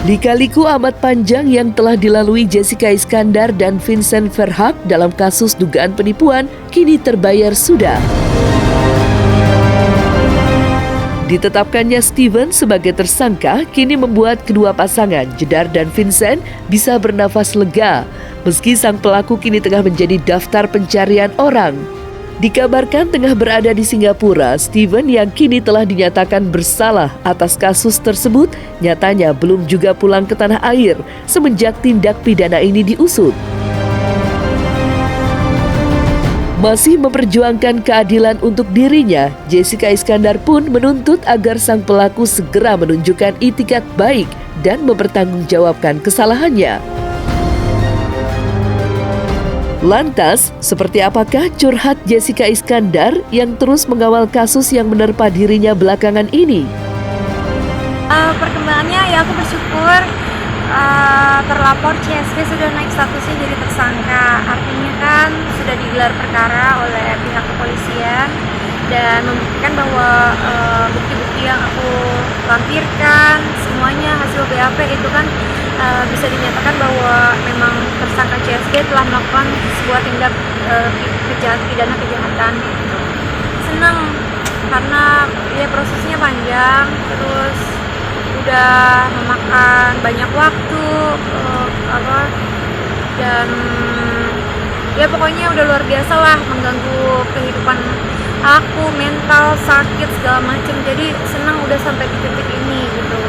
Lika-liku amat panjang yang telah dilalui Jessica Iskandar dan Vincent Verhaak dalam kasus dugaan penipuan kini terbayar sudah. Ditetapkannya Steven sebagai tersangka kini membuat kedua pasangan, Jedar dan Vincent, bisa bernafas lega meski sang pelaku kini tengah menjadi daftar pencarian orang. Dikabarkan tengah berada di Singapura, Steven yang kini telah dinyatakan bersalah atas kasus tersebut nyatanya belum juga pulang ke tanah air semenjak tindak pidana ini diusut. Masih memperjuangkan keadilan untuk dirinya, Jessica Iskandar pun menuntut agar sang pelaku segera menunjukkan itikat baik dan mempertanggungjawabkan kesalahannya. Lantas, seperti apakah curhat Jessica Iskandar yang terus mengawal kasus yang menerpa dirinya belakangan ini? Perkembangannya ya aku bersyukur terlapor CSB sudah naik statusnya jadi tersangka. Artinya kan sudah digelar perkara oleh pihak kepolisian dan membuktikan bahwa bukti-bukti yang aku lampirkan semuanya hasil BAP itu kan bisa dinyatakan bahwa memang tersangka CSB telah melakukan sebuah tindak pidana kejahatan. Senang karena ya prosesnya panjang, terus udah memakan banyak waktu dan ya pokoknya udah luar biasa lah, mengganggu kehidupan aku, mental, sakit segala macam. Jadi senang udah sampai di titik ini gitu.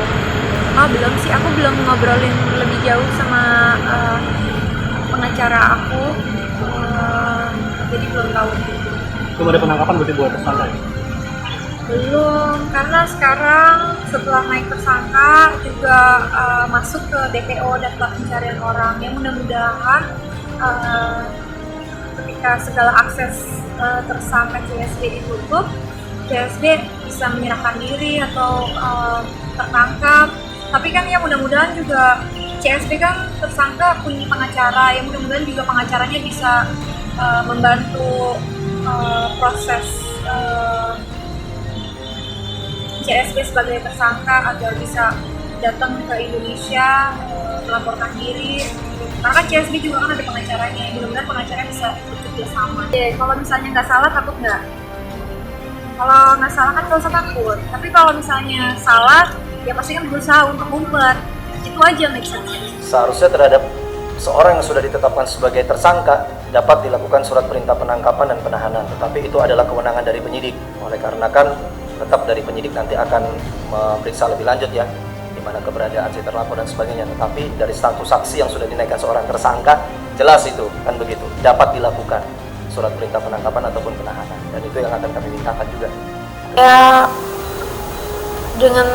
Belum sih, aku belum ngobrolin lebih jauh sama pengacara aku, jadi belum tahu. Belum ada penangkapan berarti buat tersangka ya? Belum, karena sekarang setelah naik tersangka juga masuk ke DPO daftar pencarian orang. Yang mudah-mudahan ketika segala akses tersangka CSB ditutup, CSB bisa menyerahkan diri atau tertangkap. Tapi kan ya mudah-mudahan juga CSB kan tersangka punya pengacara, yang mudah-mudahan juga pengacaranya bisa membantu proses CSB sebagai tersangka agar bisa datang ke Indonesia melaporkan diri. Karena kan CSB juga kan ada pengacaranya, mudah-mudahan pengacaranya bisa bekerja sama. Kalau misalnya nggak salah takut nggak? Kalau nggak salah kan nggak usah takut. Tapi kalau misalnya salah, ya pasti kan berusaha untuk ngumpet. Itu aja maksudnya. Seharusnya terhadap seorang yang sudah ditetapkan sebagai tersangka dapat dilakukan surat perintah penangkapan dan penahanan, tetapi itu adalah kewenangan dari penyidik. Oleh karena kan tetap dari penyidik nanti akan memeriksa lebih lanjut ya, di mana keberadaan si terlapor dan sebagainya. Tetapi dari status saksi yang sudah dinaikkan seorang tersangka, jelas itu kan begitu, dapat dilakukan surat perintah penangkapan ataupun penahanan, dan itu yang akan kami mintakan juga. Ya, dengan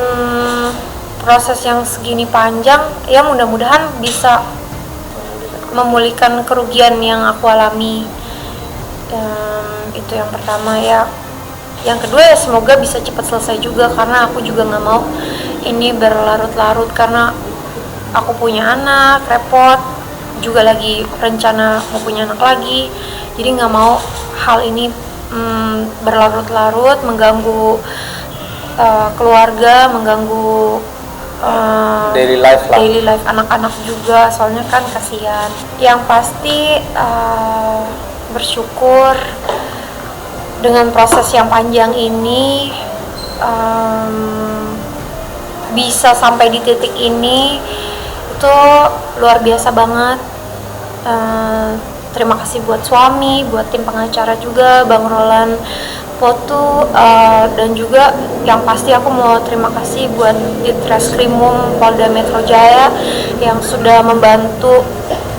proses yang segini panjang, ya mudah-mudahan bisa memulihkan kerugian yang aku alami. Itu yang pertama ya. Yang kedua ya semoga bisa cepat selesai juga, karena aku juga nggak mau ini berlarut-larut, karena aku punya anak, repot, juga lagi rencana mau punya anak lagi. Jadi nggak mau hal ini berlarut-larut, mengganggu keluarga, mengganggu daily life anak-anak juga, soalnya kan kasihan. Yang pasti bersyukur dengan proses yang panjang ini bisa sampai di titik ini, itu luar biasa banget. Terima kasih buat suami, buat tim pengacara juga, Bang Roland Potu, dan juga yang pasti aku mau terima kasih buat Ditreskrimum Polda Metro Jaya yang sudah membantu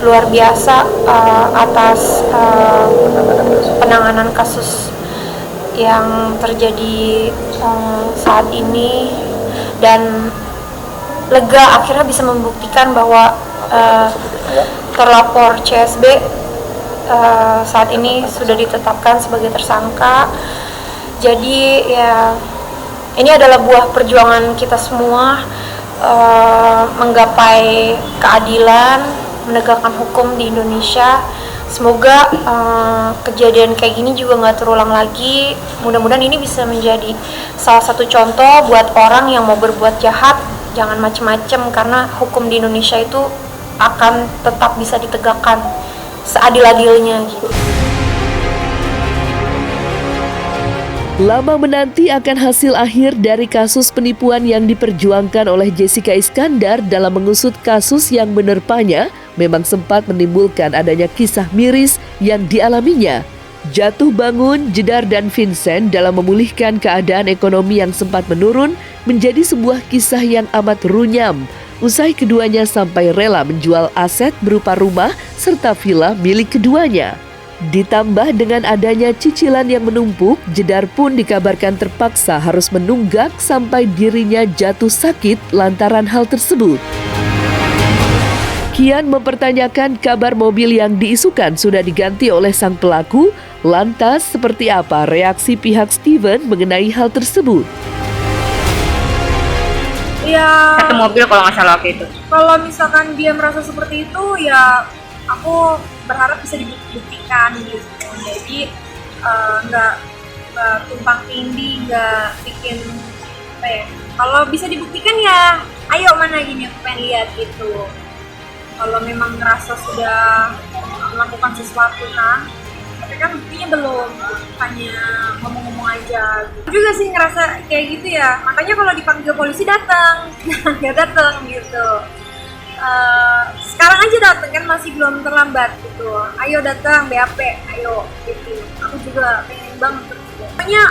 luar biasa atas penanganan kasus yang terjadi saat ini, dan lega akhirnya bisa membuktikan bahwa terlapor CSB saat ini sudah ditetapkan sebagai tersangka. Jadi ya ini adalah buah perjuangan kita semua menggapai keadilan, menegakkan hukum di Indonesia. Semoga kejadian kayak gini juga nggak terulang lagi. Mudah-mudahan ini bisa menjadi salah satu contoh buat orang yang mau berbuat jahat jangan macem-macem, karena hukum di Indonesia itu akan tetap bisa ditegakkan seadil-adilnya gitu. Lama menanti akan hasil akhir dari kasus penipuan yang diperjuangkan oleh Jessica Iskandar dalam mengusut kasus yang menerpanya, memang sempat menimbulkan adanya kisah miris yang dialaminya. Jatuh bangun Jedar dan Vincent dalam memulihkan keadaan ekonomi yang sempat menurun menjadi sebuah kisah yang amat runyam. Usai keduanya sampai rela menjual aset berupa rumah serta villa milik keduanya. Ditambah dengan adanya cicilan yang menumpuk, Jedar pun dikabarkan terpaksa harus menunggak sampai dirinya jatuh sakit lantaran hal tersebut. Kian mempertanyakan kabar mobil yang diisukan sudah diganti oleh sang pelaku. Lantas seperti apa reaksi pihak Steven mengenai hal tersebut? Ya, Satu mobil kalau nggak salah waktu itu. kalau misalkan dia merasa seperti itu, ya aku berharap bisa dibuktikan gitu. Jadi nggak tumpang tindih, nggak bikin apa ya. Kalau bisa dibuktikan ya, ayo mana gini aku pengen lihat gitu. Kalau memang ngerasa sudah melakukan sesuatu kan, tapi kan buktinya belum, hanya ngomong-ngomong aja. Aku juga sih ngerasa kayak gitu ya. Makanya kalau dipanggil polisi datang, nggak datang gitu. Sekarang aja datang kan, masih belum terlambat gitu. Ayo datang BAP, ayo gitu. Aku juga pengen banget gitu. Makanya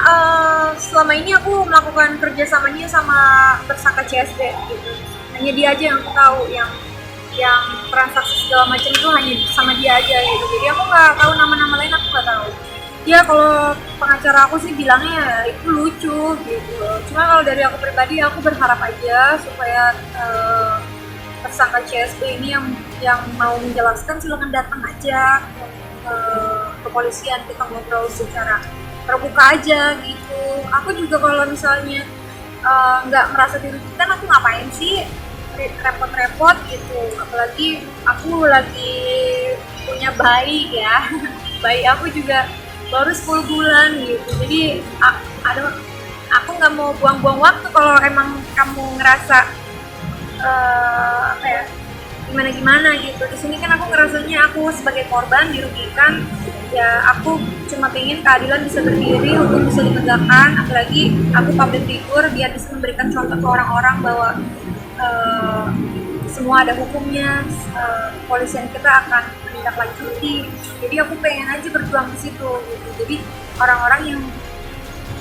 selama ini aku melakukan kerjasamanya sama tersangka CSD gitu. Hanya dia aja yang aku tahu, yang transaksi segala macam itu hanya sama dia aja gitu. Jadi aku nggak tahu nama-nama lain, aku nggak tahu. Ya kalau pengacara aku sih bilangnya itu lucu gitu. Cuma kalau dari aku pribadi, aku berharap aja supaya tersangka CSB ini yang mau menjelaskan silakan datang aja ke kepolisian, kita ngobrol secara terbuka aja gitu. Aku juga kalau misalnya nggak merasa dirugikan, aku ngapain sih repot-repot gitu. Apalagi aku lagi punya bayi ya. Bayi aku juga baru 10 bulan gitu. Jadi aku nggak mau buang-buang waktu. Kalau emang kamu ngerasa apa ya, gimana gitu. Di sini kan aku ngerasanya aku sebagai korban dirugikan. Ya aku cuma pengen keadilan bisa berdiri, hukum bisa ditegakkan. Apalagi aku public figure, biar bisa memberikan contoh ke orang-orang bahwa semua ada hukumnya, kepolisian kita akan menindaklanjuti. Jadi aku pengen aja berjuang di situ gitu. Jadi orang-orang yang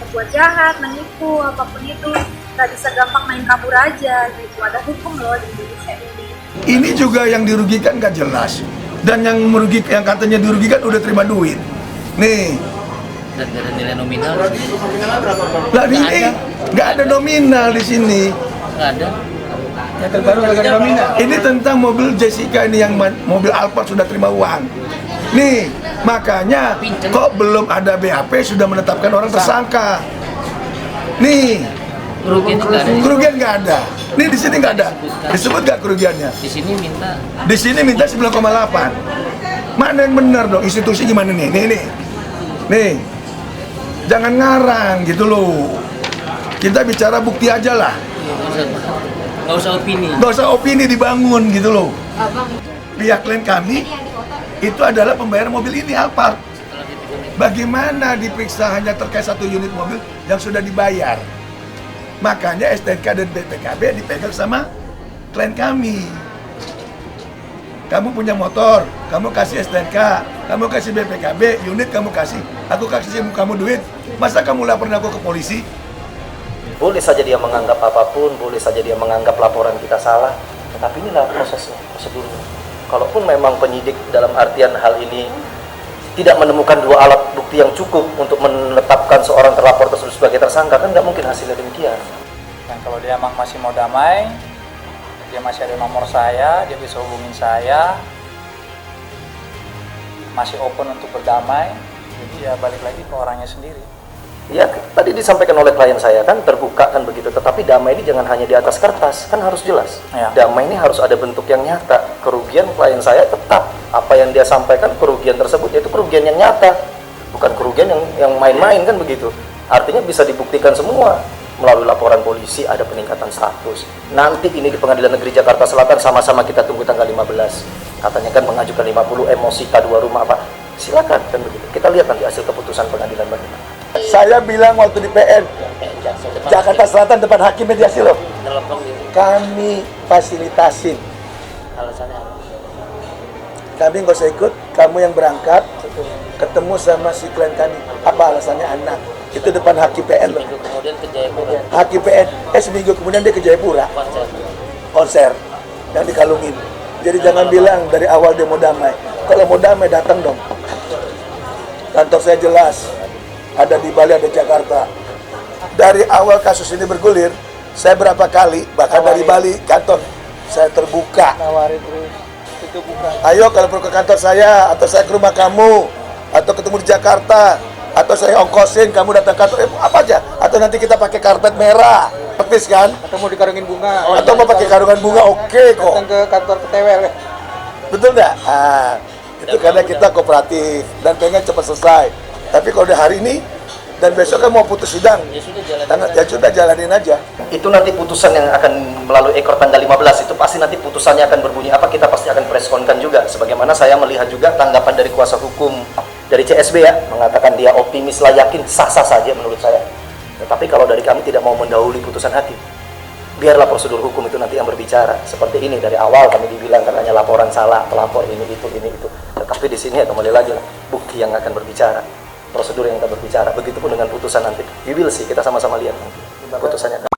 berbuat jahat, menipu, apapun itu nggak bisa gampang main kabur aja gitu. Ada hukum loh di Indonesia ini. Ini juga yang dirugikan nggak jelas, dan yang merugikan, yang katanya dirugikan udah terima duit. Nih, Dan gak ada nilai nominal. lah ini nggak ada nominal di sini. Nggak ada. Yang terbaru nggak ada nominal. Ini tentang mobil Jessica ini, yang mobil Alphard sudah terima uang. Nih, makanya kok belum ada BAP sudah menetapkan orang tersangka. Nih, Kerugian nggak ada. kerugian nggak ada. Nih di sini nggak ada. Disebut nggak kerugiannya? Di sini minta. Di sini minta 9,8. Mana yang benar dong? Institusi gimana nih? Nih. Jangan ngarang gitu loh. Kita bicara bukti aja lah. Nggak usah opini. Nggak usah opini dibangun gitu loh. Pihak klien kami itu adalah pembayar mobil ini Alphard. Bagaimana diperiksa hanya terkait satu unit mobil yang sudah dibayar? Makanya STNK dan BPKB dipegang sama klien kami. Kamu punya motor, kamu kasih STNK, kamu kasih BPKB, unit kamu kasih, aku kasih kamu duit. Masa kamu laporin aku ke polisi? Boleh saja dia menganggap apapun, boleh saja dia menganggap laporan kita salah, tetapi inilah prosesnya, prosedurnya. Kalaupun memang penyidik dalam artian hal ini tidak menemukan dua alat bukti yang cukup untuk menetapkan seorang terlapor tersebut sebagai tersangka, kan nggak mungkin hasilnya demikian. Dan kalau dia emang masih mau damai, dia masih ada nomor saya, dia bisa hubungin saya, masih open untuk berdamai, jadi ya balik lagi ke orangnya sendiri. Ya, tadi disampaikan oleh klien saya kan terbuka kan begitu, tetapi damai ini jangan hanya di atas kertas, kan harus jelas. Ya. Damai ini harus ada bentuk yang nyata. Kerugian klien saya tetap apa yang dia sampaikan, kerugian tersebut yaitu kerugian yang nyata, bukan kerugian yang main-main kan begitu. Artinya bisa dibuktikan semua melalui laporan polisi ada peningkatan status. Nanti ini di Pengadilan Negeri Jakarta Selatan sama-sama kita tunggu tanggal 15. Katanya kan mengajukan 50 emosi K2 rumah apa. Silakan kan begitu. Kita lihat nanti hasil keputusan pengadilan bagaimana. Saya bilang waktu di PN Jakarta Selatan depan hakim mediasi loh, Telepon gitu. kami fasilitasin. Alasannya apa? Kami nggak usah ikut, kamu yang berangkat ketemu sama si klien kami. Apa alasannya anak? Itu depan hakim PN loh. Minggu kemudian ke Jayapura. Hakim PN, seminggu kemudian dia ke Jayapura konser yang dikalungin. Jadi jangan bilang dari awal dia mau damai. Kalau mau damai datang dong. Kantor saya jelas, ada di Bali, ada Jakarta. Dari awal kasus ini bergulir, saya berapa kali, bahkan dari Bali kantor saya terbuka. Ayo kalau perlu ke kantor saya, atau saya ke rumah kamu, atau ketemu di Jakarta, atau saya ongkosin kamu datang kantor, apa aja. Atau nanti kita pakai karpet merah, praktis kan? Atau mau dikarungin bunga. Atau mau pakai karungan bunga, oke kok. Datang ke kantor PTWL. Betul nggak? Itu karena kita kooperatif dan pengen cepat selesai. Tapi kalau udah hari ini dan besok kan mau putus sidang, ya sudah jalanin aja. Itu nanti putusan yang akan melalui ekor tanggal 15 itu pasti nanti putusannya akan berbunyi apa, kita pasti akan preskonkan juga. Sebagaimana saya melihat juga tanggapan dari kuasa hukum dari CSB ya, mengatakan dia optimis lah, yakin, sah-sah saja menurut saya. Tetapi kalau dari kami tidak mau mendahului putusan hakim, biarlah prosedur hukum itu nanti yang berbicara. Seperti ini dari awal kami dibilang katanya laporan salah, pelapor ini itu. Tetapi di sini ya kembali lagi lah, bukti yang akan berbicara, prosedur yang akan berbicara. Begitupun dengan putusan nanti. We will see, kita sama-sama lihat nanti putusannya.